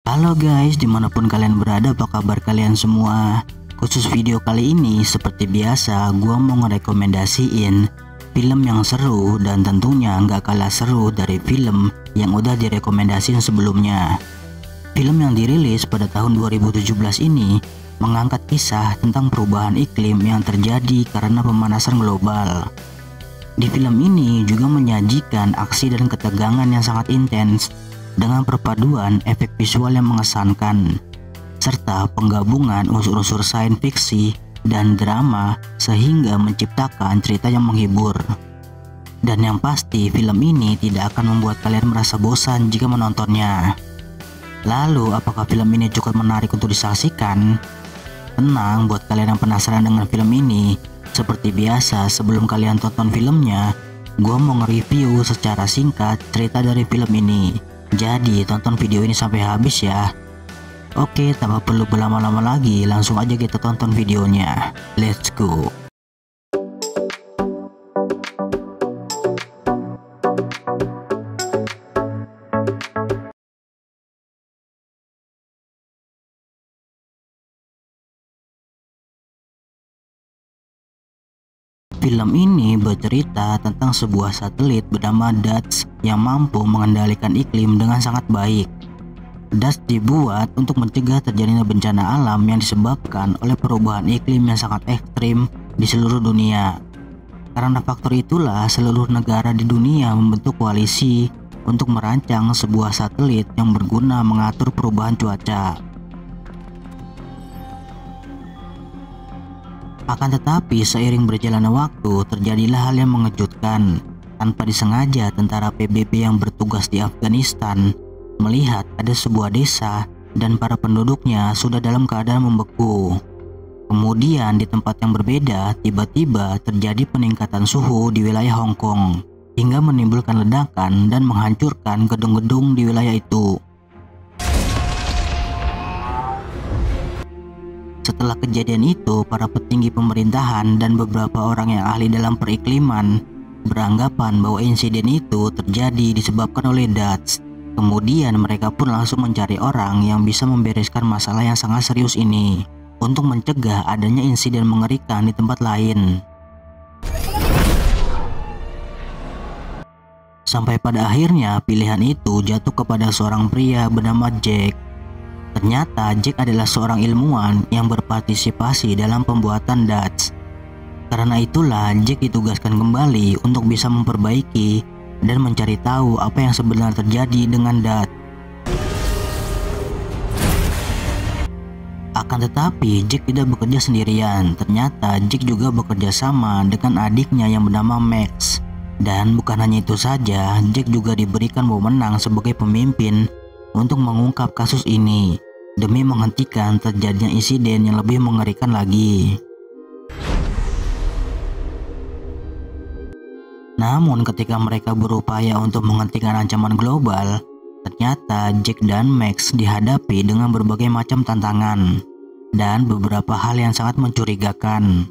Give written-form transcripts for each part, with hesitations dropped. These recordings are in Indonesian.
Halo guys, dimanapun kalian berada, apa kabar kalian semua? Khusus video kali ini, seperti biasa, gua mau ngerekomendasiin film yang seru dan tentunya nggak kalah seru dari film yang udah direkomendasiin sebelumnya. Film yang dirilis pada tahun 2017 ini mengangkat kisah tentang perubahan iklim yang terjadi karena pemanasan global. Di film ini juga menyajikan aksi dan ketegangan yang sangat intens dengan perpaduan efek visual yang mengesankan serta penggabungan unsur-unsur sains fiksi dan drama sehingga menciptakan cerita yang menghibur. Dan yang pasti film ini tidak akan membuat kalian merasa bosan jika menontonnya. Lalu apakah film ini cukup menarik untuk disaksikan? Tenang, buat kalian yang penasaran dengan film ini, seperti biasa sebelum kalian tonton filmnya, gue mau nge-review secara singkat cerita dari film ini. Jadi tonton video ini sampai habis ya. Oke, tanpa perlu berlama-lama lagi, langsung aja kita tonton videonya. Let's go. Film ini bercerita tentang sebuah satelit bernama DATS yang mampu mengendalikan iklim dengan sangat baik. DATS dibuat untuk mencegah terjadinya bencana alam yang disebabkan oleh perubahan iklim yang sangat ekstrim di seluruh dunia. Karena faktor itulah seluruh negara di dunia membentuk koalisi untuk merancang sebuah satelit yang berguna mengatur perubahan cuaca. Akan tetapi seiring berjalannya waktu terjadilah hal yang mengejutkan. Tanpa disengaja tentara PBB yang bertugas di Afghanistan melihat ada sebuah desa dan para penduduknya sudah dalam keadaan membeku. Kemudian di tempat yang berbeda tiba-tiba terjadi peningkatan suhu di wilayah Hong Kong hingga menimbulkan ledakan dan menghancurkan gedung-gedung di wilayah itu. Setelah kejadian itu, para petinggi pemerintahan dan beberapa orang yang ahli dalam perikliman beranggapan bahwa insiden itu terjadi disebabkan oleh DATS. Kemudian mereka pun langsung mencari orang yang bisa membereskan masalah yang sangat serius ini untuk mencegah adanya insiden mengerikan di tempat lain. Sampai pada akhirnya pilihan itu jatuh kepada seorang pria bernama Jack. Ternyata Jack adalah seorang ilmuwan yang berpartisipasi dalam pembuatan DATS. Karena itulah Jack ditugaskan kembali untuk bisa memperbaiki dan mencari tahu apa yang sebenarnya terjadi dengan DATS. Akan tetapi Jack tidak bekerja sendirian. Ternyata Jack juga bekerja sama dengan adiknya yang bernama Max. Dan bukan hanya itu saja, Jack juga diberikan wewenang sebagai pemimpin untuk mengungkap kasus ini demi menghentikan terjadinya insiden yang lebih mengerikan lagi. Namun ketika mereka berupaya untuk menghentikan ancaman global, ternyata Jack dan Max dihadapi dengan berbagai macam tantangan dan beberapa hal yang sangat mencurigakan.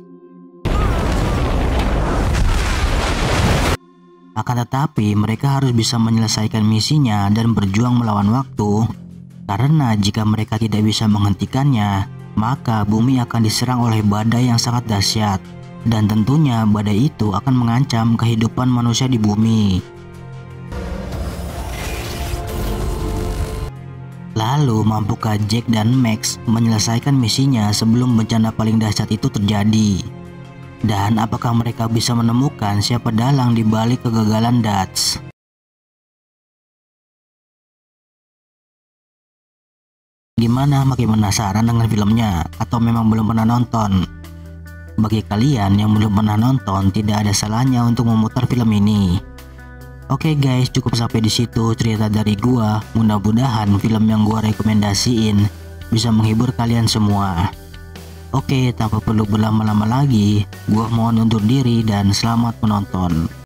Akan tetapi mereka harus bisa menyelesaikan misinya dan berjuang melawan waktu, karena jika mereka tidak bisa menghentikannya, maka bumi akan diserang oleh badai yang sangat dahsyat, dan tentunya badai itu akan mengancam kehidupan manusia di bumi. Lalu mampukah Jack dan Max menyelesaikan misinya sebelum bencana paling dahsyat itu terjadi? Dan apakah mereka bisa menemukan siapa dalang di balik kegagalan DATS? Gimana, makin penasaran dengan filmnya atau memang belum pernah nonton? Bagi kalian yang belum pernah nonton, tidak ada salahnya untuk memutar film ini. Oke guys, cukup sampai di situ cerita dari gua. Mudah-mudahan film yang gua rekomendasiin bisa menghibur kalian semua. Oke, tanpa perlu berlama-lama lagi, gua mohon undur diri dan selamat menonton.